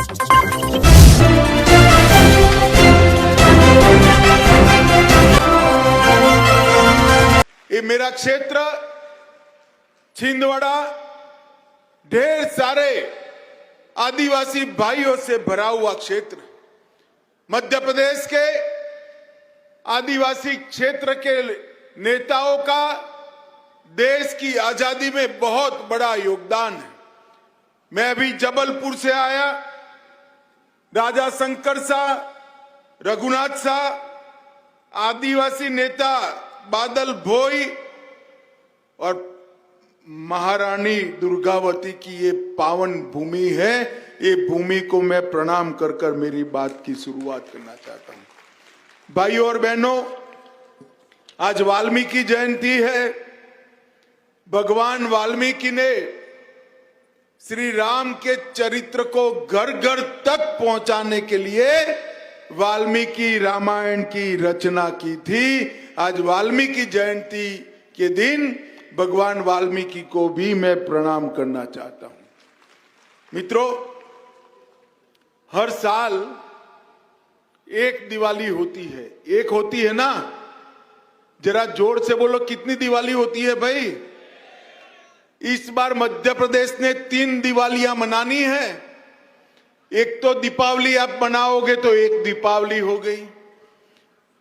ये मेरा क्षेत्र छिंदवाड़ा ढेर सारे आदिवासी भाइयों से भरा हुआ क्षेत्र, मध्य प्रदेश के आदिवासी क्षेत्र के नेताओं का देश की आजादी में बहुत बड़ा योगदान है। मैं अभी जबलपुर से आया, राजा शंकर शाह, रघुनाथ शाह, आदिवासी नेता बादल भोई और महारानी दुर्गावती की ये पावन भूमि है। ये भूमि को मैं प्रणाम कर कर मेरी बात की शुरुआत करना चाहता हूं। भाइयों और बहनों, आज वाल्मीकि जयंती है। भगवान वाल्मीकि ने श्री राम के चरित्र को घर घर तक पहुंचाने के लिए वाल्मीकि रामायण की रचना की थी। आज वाल्मीकि जयंती के दिन भगवान वाल्मीकि को भी मैं प्रणाम करना चाहता हूं। मित्रों, हर साल एक दिवाली होती है। एक होती है ना? जरा जोर से बोलो, कितनी दिवाली होती है भाई? इस बार मध्य प्रदेश ने 3 दिवालियां मनानी है। एक तो दीपावली आप मनाओगे तो एक दीपावली हो गई।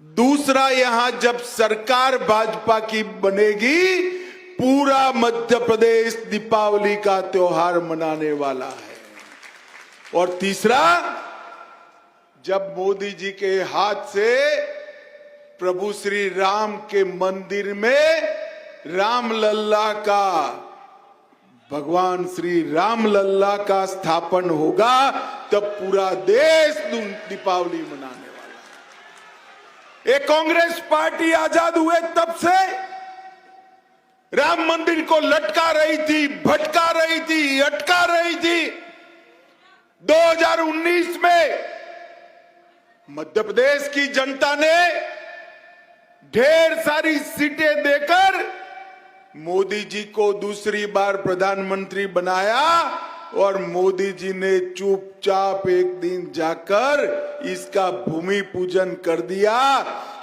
दूसरा, यहां जब सरकार भाजपा की बनेगी, पूरा मध्य प्रदेश दीपावली का त्योहार मनाने वाला है। और तीसरा, जब मोदी जी के हाथ से प्रभु श्री राम के मंदिर में रामलल्ला का, भगवान श्री रामलल्ला का स्थापन होगा, तब पूरा देश दीपावली मनाने वाला है। एक कांग्रेस पार्टी आजाद हुए तब से राम मंदिर को लटका रही थी, भटका रही थी, अटका रही थी। 2019 में मध्य प्रदेश की जनता ने ढेर सारी सीटें देकर मोदी जी को दूसरी बार प्रधानमंत्री बनाया और मोदी जी ने चुपचाप एक दिन जाकर इसका भूमि पूजन कर दिया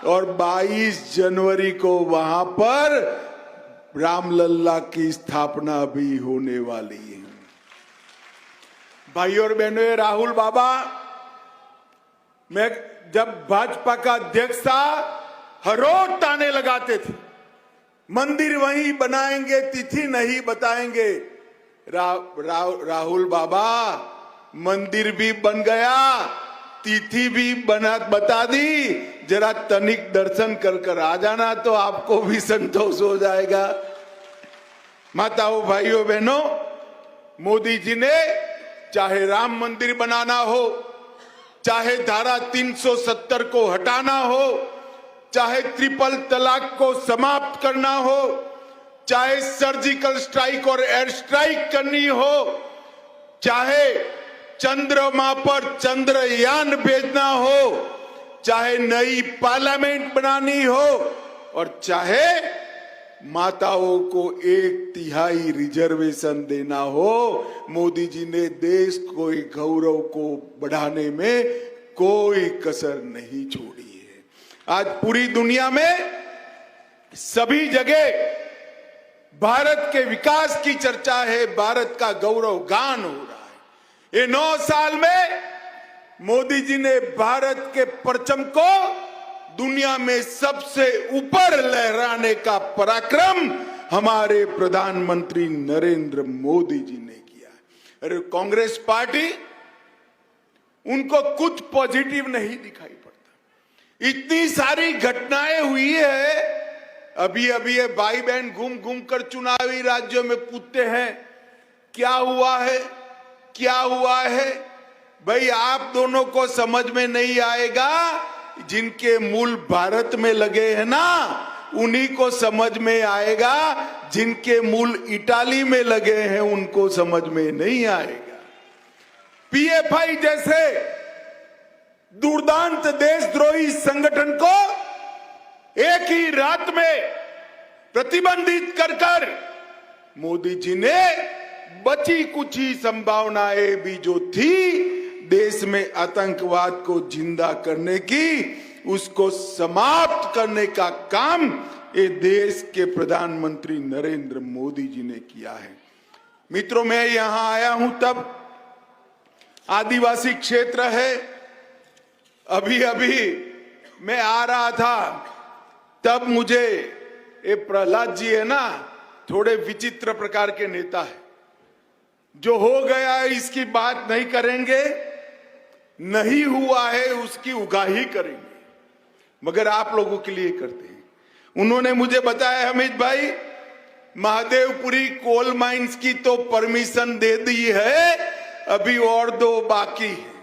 और 22 जनवरी को वहां पर रामलल्ला की स्थापना भी होने वाली है। भाइयों और बहनों, राहुल बाबा, मैं जब भाजपा का अध्यक्ष था, हर रोज ताने लगाते थे, मंदिर वहीं बनाएंगे, तिथि नहीं बताएंगे। राहुल बाबा, मंदिर भी बन गया, तिथि भी बता दी। जरा तनिक दर्शन कर आ जाना तो आपको भी संतोष हो जाएगा। माताओं, भाइयों, बहनों, मोदी जी ने चाहे राम मंदिर बनाना हो, चाहे धारा 370 को हटाना हो, चाहे ट्रिपल तलाक को समाप्त करना हो, चाहे सर्जिकल स्ट्राइक और एयर स्ट्राइक करनी हो, चाहे चंद्रमा पर चंद्रयान भेजना हो, चाहे नई पार्लियामेंट बनानी हो और चाहे माताओं को 1/3 रिजर्वेशन देना हो, मोदी जी ने देश को गौरव को बढ़ाने में कोई कसर नहीं छोड़ी है। आज पूरी दुनिया में सभी जगह भारत के विकास की चर्चा है, भारत का गौरव गान हो रहा है। ये 9 साल में मोदी जी ने भारत के परचम को दुनिया में सबसे ऊपर लहराने का पराक्रम हमारे प्रधानमंत्री नरेंद्र मोदी जी ने किया है। अरे कांग्रेस पार्टी, उनको कुछ पॉजिटिव नहीं दिखाई पड़ता। इतनी सारी घटनाएं हुई है। अभी ये भाई बहन घूम घूम कर चुनावी राज्यों में कूदते हैं। क्या हुआ है, क्या हुआ है? भाई, आप दोनों को समझ में नहीं आएगा। जिनके मूल भारत में लगे हैं ना, उन्हीं को समझ में आएगा। जिनके मूल इटाली में लगे हैं, उनको समझ में नहीं आएगा। पीएफआई जैसे दुर्दांत देशद्रोही संगठन को एक ही रात में प्रतिबंधित कर मोदी जी ने बची कुछ ही संभावनाएं भी जो थी देश में आतंकवाद को जिंदा करने की, उसको समाप्त करने का काम ये देश के प्रधानमंत्री नरेंद्र मोदी जी ने किया है। मित्रों, मैं यहां आया हूं तब आदिवासी क्षेत्र है। अभी मैं आ रहा था तब मुझे ये प्रहलाद जी है ना, थोड़े विचित्र प्रकार के नेता है। जो हो गया है इसकी बात नहीं करेंगे, नहीं हुआ है उसकी उगाही करेंगे, मगर आप लोगों के लिए करते हैं। उन्होंने मुझे बताया, अमित भाई महादेवपुरी कोल माइंस की तो परमिशन दे दी है, अभी और 2 बाकी है।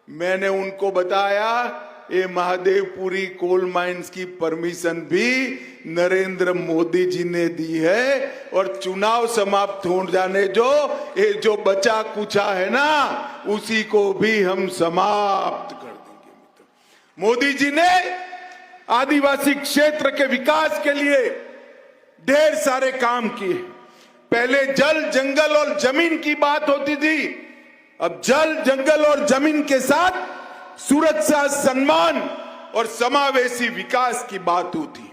मैंने उनको बताया ये महादेवपुरी कोल माइंस की परमिशन भी नरेंद्र मोदी जी ने दी है, और चुनाव समाप्त हो जाने जो बचा कुचा है ना, उसी को भी हम समाप्त कर देंगे। मोदी जी ने आदिवासी क्षेत्र के विकास के लिए ढेर सारे काम किए। पहले जल, जंगल और जमीन की बात होती थी, अब जल, जंगल और जमीन के साथ सुरक्षा, सम्मान और समावेशी विकास की बात होती है।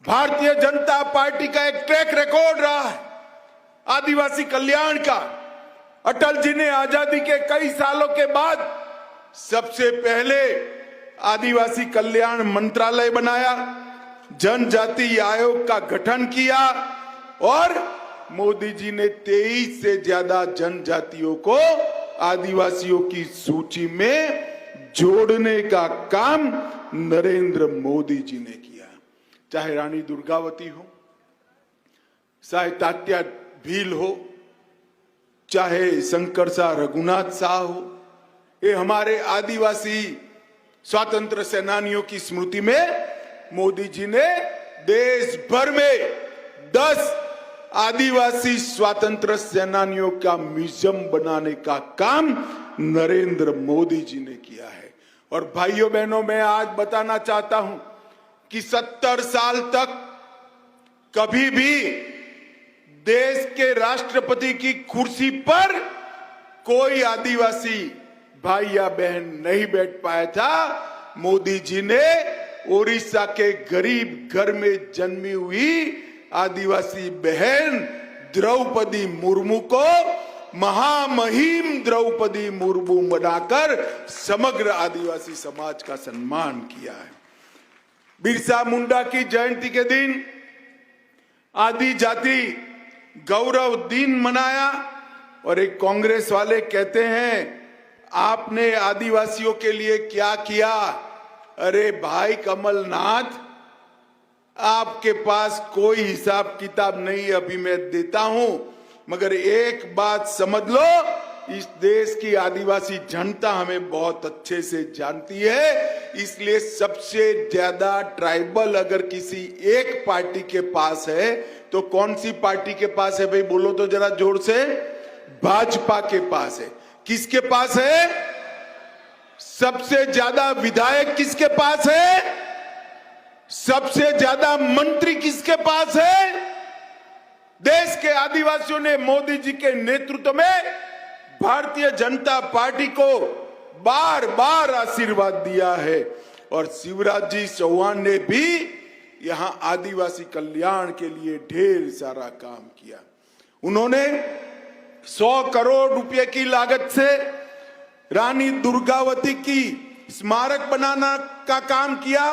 भारतीय जनता पार्टी का एक ट्रैक रिकॉर्ड रहा है आदिवासी कल्याण का। अटल जी ने आजादी के कई सालों के बाद सबसे पहले आदिवासी कल्याण मंत्रालय बनाया, जनजाति आयोग का गठन किया, और मोदी जी ने 23 से ज्यादा जनजातियों को आदिवासियों की सूची में जोड़ने का काम नरेंद्र मोदी जी ने किया। चाहे रानी दुर्गावती हो, चाहे तात्या भील हो, चाहे शंकर शाह रघुनाथ शाह हो, ये हमारे आदिवासी स्वतंत्र सेनानियों की स्मृति में मोदी जी ने देश भर में 10 आदिवासी स्वतंत्र सेनानियों का म्यूजियम बनाने का काम नरेंद्र मोदी जी ने किया है। और भाइयों बहनों, मैं आज बताना चाहता हूं कि 70 साल तक कभी भी देश के राष्ट्रपति की कुर्सी पर कोई आदिवासी भाई या बहन नहीं बैठ पाया था। मोदी जी ने ओडिशा के गरीब घर में जन्मी हुई आदिवासी बहन द्रौपदी मुर्मू को महामहिम द्रौपदी मुर्मू बनाकर समग्र आदिवासी समाज का सम्मान किया है। बिरसा मुंडा की जयंती के दिन आदि जाति गौरव दिन मनाया, और एक कांग्रेस वाले कहते हैं आपने आदिवासियों के लिए क्या किया। अरे भाई कमलनाथ, आपके पास कोई हिसाब किताब नहीं, अभी मैं देता हूं, मगर एक बात समझ लो, इस देश की आदिवासी जनता हमें बहुत अच्छे से जानती है। इसलिए सबसे ज्यादा ट्राइबल अगर किसी एक पार्टी के पास है तो कौन सी पार्टी के पास है भाई, बोलो तो जरा जोर से। भाजपा के पास है। किसके पास है? सबसे ज्यादा विधायक किसके पास है? सबसे ज्यादा मंत्री किसके पास है? देश के आदिवासियों ने मोदी जी के नेतृत्व में भारतीय जनता पार्टी को बार बार आशीर्वाद दिया है, और शिवराज जी चौहान ने भी यहां आदिवासी कल्याण के लिए ढेर सारा काम किया। उन्होंने 100 करोड़ रुपए की लागत से रानी दुर्गावती की स्मारक बनाना का काम किया।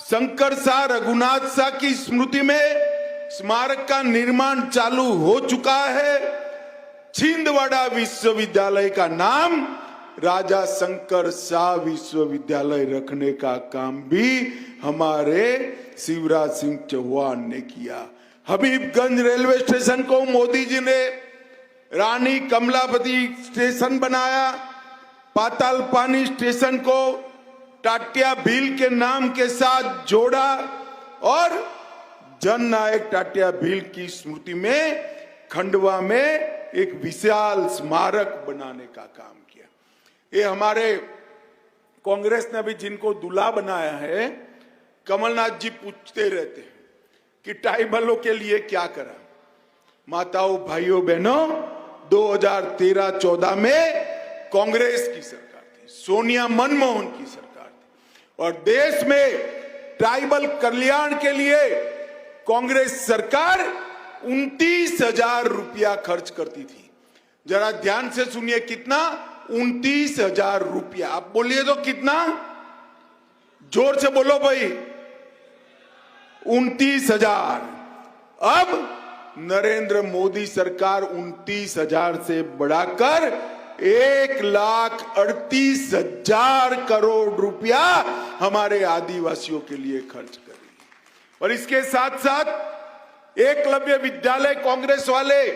शंकर शाह रघुनाथ शाह की स्मृति में स्मारक का निर्माण चालू हो चुका है। छिंदवाड़ा विश्वविद्यालय का नाम राजा शंकर शाह विश्वविद्यालय रखने का काम भी हमारे शिवराज सिंह चौहान ने किया। हबीबगंज रेलवे स्टेशन को मोदी जी ने रानी कमलापति स्टेशन बनाया। पाताल पानी स्टेशन को टाटिया भील के नाम के साथ जोड़ा, और जननायक टाटिया भील की स्मृति में खंडवा में एक विशाल स्मारक बनाने का काम किया। ये हमारे कांग्रेस ने भी जिनको दूल्हा बनाया है, कमलनाथ जी पूछते रहते हैं कि ट्राइबलों के लिए क्या करा। माताओं भाइयों बहनों, 2013-14 में कांग्रेस की सरकार थी, सोनिया मनमोहन की सरकार थी। और देश में ट्राइबल कल्याण के लिए कांग्रेस सरकार 29,000 रुपया खर्च करती थी। जरा ध्यान से सुनिए, कितना? 29,000 रुपया। आप बोलिए तो कितना? जोर से बोलो भाई। 29,000। अब नरेंद्र मोदी सरकार 29,000 से बढ़ाकर 1,38,000 करोड़ रुपया हमारे आदिवासियों के लिए खर्च कर रही है। और इसके साथ साथ एकलव्य विद्यालय कांग्रेस वाले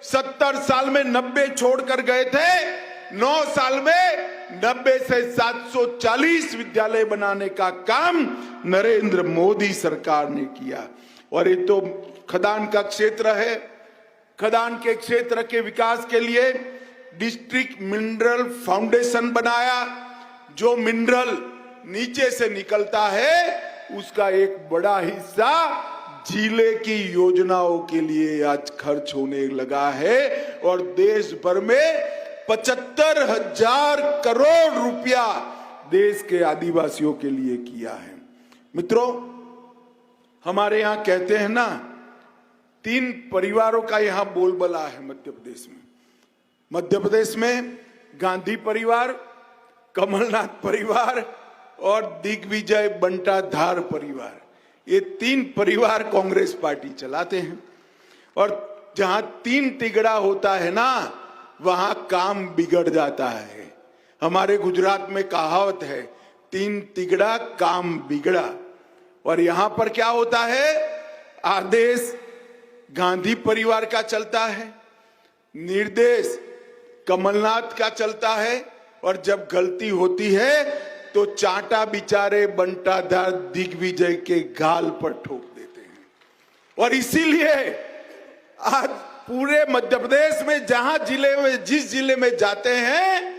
70 साल में 90 छोड़कर गए थे, 9 साल में 90 से 740 विद्यालय बनाने का काम नरेंद्र मोदी सरकार ने किया। और ये तो खदान का क्षेत्र है। खदान के क्षेत्र के विकास के लिए डिस्ट्रिक्ट मिनरल फाउंडेशन बनाया। जो मिनरल नीचे से निकलता है उसका एक बड़ा हिस्सा जिले की योजनाओं के लिए आज खर्च होने लगा है। और देश भर में 75,000 करोड़ रुपया देश के आदिवासियों के लिए किया है। मित्रों, हमारे यहां कहते हैं ना, 3 परिवारों का यहां बोलबाला है मध्य प्रदेश में। मध्य प्रदेश में गांधी परिवार, कमलनाथ परिवार और दिग्विजय बंटाधार परिवार, ये 3 परिवार कांग्रेस पार्टी चलाते हैं। और जहां 3 तिगड़ा होता है ना, वहां काम बिगड़ जाता है। हमारे गुजरात में कहावत है, 3 तिगड़ा काम बिगड़ा। और यहां पर क्या होता है? आदेश गांधी परिवार का चलता है, निर्देश कमलनाथ का चलता है, और जब गलती होती है तो चांटा बिचारे बंटाधार दिग्विजय के गाल पर ठोक देते हैं। और इसीलिए आज पूरे मध्य प्रदेश में जिस जिले में जाते हैं,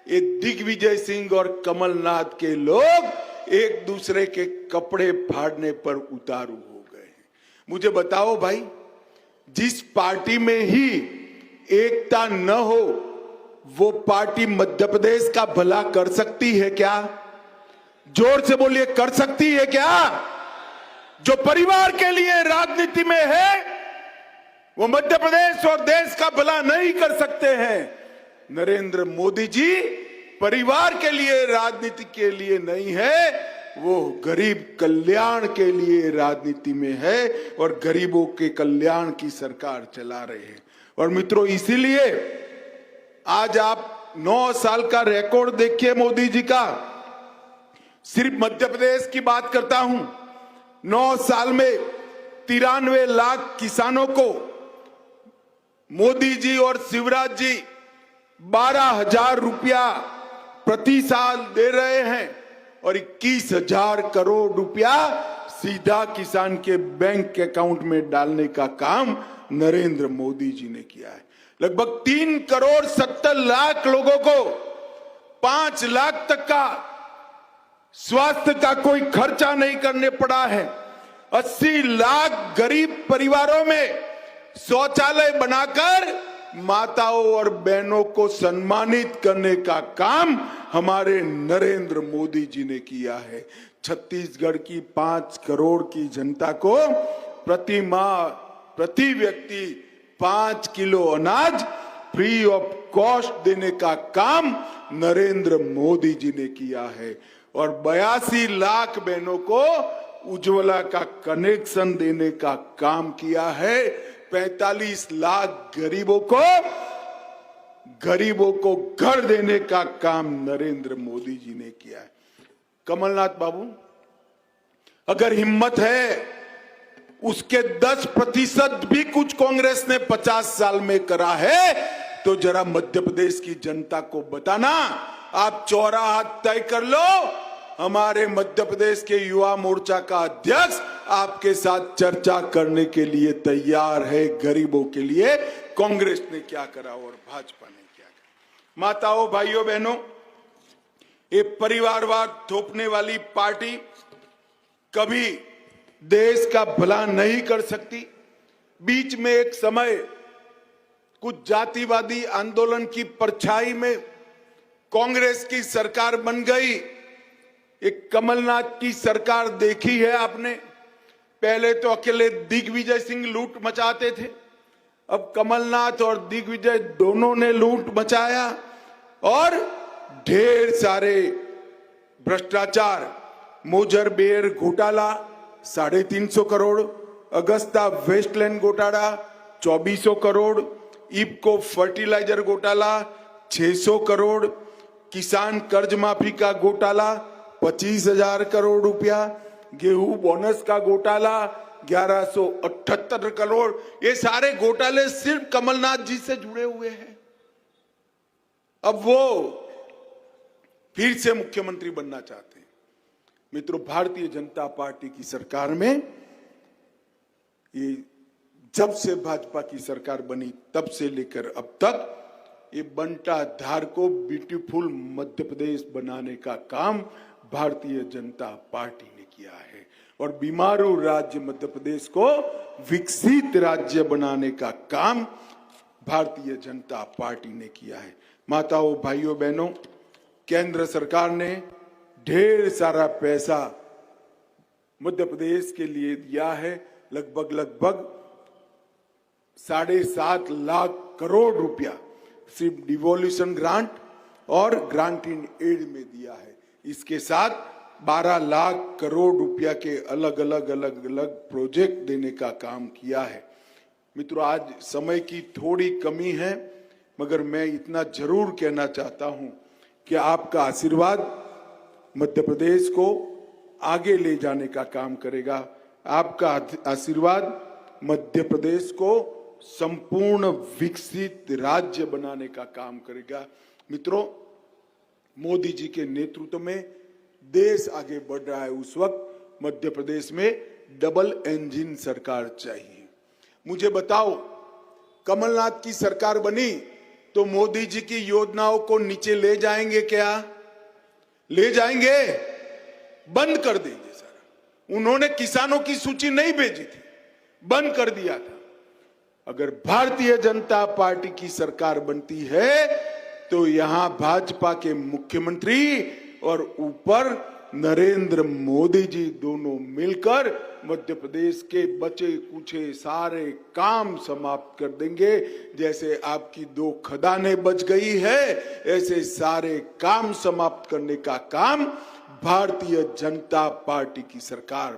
ये दिग्विजय सिंह और कमलनाथ के लोग एक दूसरे के कपड़े फाड़ने पर उतारू हो गए हैं। मुझे बताओ भाई, जिस पार्टी में ही एकता न हो वो पार्टी मध्य प्रदेश का भला कर सकती है क्या? जोर से बोलिए, कर सकती है क्या? जो परिवार के लिए राजनीति में है वो मध्य प्रदेश और देश का भला नहीं कर सकते हैं। नरेंद्र मोदी जी परिवार के लिए, राजनीति के लिए नहीं है, वो गरीब कल्याण के लिए राजनीति में है और गरीबों के कल्याण की सरकार चला रहे हैं। और मित्रों, इसीलिए आज आप 9 साल का रिकॉर्ड देखिए मोदी जी का। सिर्फ मध्य प्रदेश की बात करता हूं, 9 साल में 93 लाख किसानों को मोदी जी और शिवराज जी 12,000 रुपया प्रति साल दे रहे हैं और 21,000 करोड़ रुपया सीधा किसान के बैंक अकाउंट में डालने का काम नरेंद्र मोदी जी ने किया है। लगभग 3,70,00,000 लोगों को 5 लाख तक का स्वास्थ्य का कोई खर्चा नहीं करने पड़ा है। 80 लाख गरीब परिवारों में शौचालय बनाकर माताओं और बहनों को सम्मानित करने का काम हमारे नरेंद्र मोदी जी ने किया है। छत्तीसगढ़ की 5 करोड़ की जनता को प्रति माह, प्रति व्यक्ति 5 किलो अनाज फ्री ऑफ कॉस्ट देने का काम नरेंद्र मोदी जी ने किया है। और 82 लाख बहनों को उज्ज्वला का कनेक्शन देने का काम किया है। 45 लाख गरीबों को घर देने का काम नरेंद्र मोदी जी ने किया है। कमलनाथ बाबू, अगर हिम्मत है उसके 10% भी कुछ कांग्रेस ने 50 साल में करा है तो जरा मध्य प्रदेश की जनता को बताना। आप चौराहा तय कर लो, हमारे मध्य प्रदेश के युवा मोर्चा का अध्यक्ष आपके साथ चर्चा करने के लिए तैयार है। गरीबों के लिए कांग्रेस ने क्या करा और भाजपा ने क्या करा। माताओं, भाइयों, बहनों, ये परिवारवाद थोपने वाली पार्टी कभी देश का भला नहीं कर सकती। बीच में एक समय कुछ जातिवादी आंदोलन की परछाई में कांग्रेस की सरकार बन गई। एक कमलनाथ की सरकार देखी है आपने। पहले तो अकेले दिग्विजय सिंह लूट मचाते थे, अब कमलनाथ और दिग्विजय दोनों ने लूट मचाया और ढेर सारे भ्रष्टाचार। मोजरबेर घोटाला 350 करोड़, अगस्ता वेस्टलैंड घोटाला 2400 करोड़, इफको फर्टिलाइजर घोटाला 600 करोड़, किसान कर्ज माफी का घोटाला 25,000 करोड़ रुपया, गेहूं बोनस का घोटाला 1178 करोड़। ये सारे घोटाले सिर्फ कमलनाथ जी से जुड़े हुए हैं। अब वो फिर से मुख्यमंत्री बनना चाहते हैं। मित्रों, भारतीय जनता पार्टी की सरकार में ये जब से भाजपा की सरकार बनी तब से लेकर अब तक ये बंटा धार को ब्यूटीफुल मध्य प्रदेश बनाने का काम भारतीय जनता पार्टी ने किया है और बीमारू राज्य मध्य प्रदेश को विकसित राज्य बनाने का काम भारतीय जनता पार्टी ने किया है। माताओं, भाइयों, बहनों, केंद्र सरकार ने ढेर सारा पैसा मध्य प्रदेश के लिए दिया है। लगभग 7.5 लाख करोड़ रुपया सिर्फ डिवोल्यूशन ग्रांट और ग्रांट इन एड में दिया है। इसके साथ 12 लाख करोड़ रुपया के अलग अलग प्रोजेक्ट देने का काम किया है। मित्रों, आज समय की थोड़ी कमी है, मगर मैं इतना जरूर कहना चाहता हूं कि आपका आशीर्वाद मध्य प्रदेश को आगे ले जाने का काम करेगा। आपका आशीर्वाद मध्य प्रदेश को संपूर्ण विकसित राज्य बनाने का काम करेगा। मित्रों, मोदी जी के नेतृत्व में देश आगे बढ़ रहा है। उस वक्त मध्य प्रदेश में डबल इंजन सरकार चाहिए। मुझे बताओ, कमलनाथ की सरकार बनी तो मोदी जी की योजनाओं को नीचे ले जाएंगे क्या? ले जाएंगे? बंद कर देंगे सारा। उन्होंने किसानों की सूची नहीं भेजी थी, बंद कर दिया था। अगर भारतीय जनता पार्टी की सरकार बनती है तो यहां भाजपा के मुख्यमंत्री और ऊपर नरेंद्र मोदी जी दोनों मिलकर मध्य प्रदेश के बचे कुचे सारे काम समाप्त कर देंगे। जैसे आपकी 2 खदानें बच गई है, ऐसे सारे काम समाप्त करने का काम भारतीय जनता पार्टी की सरकार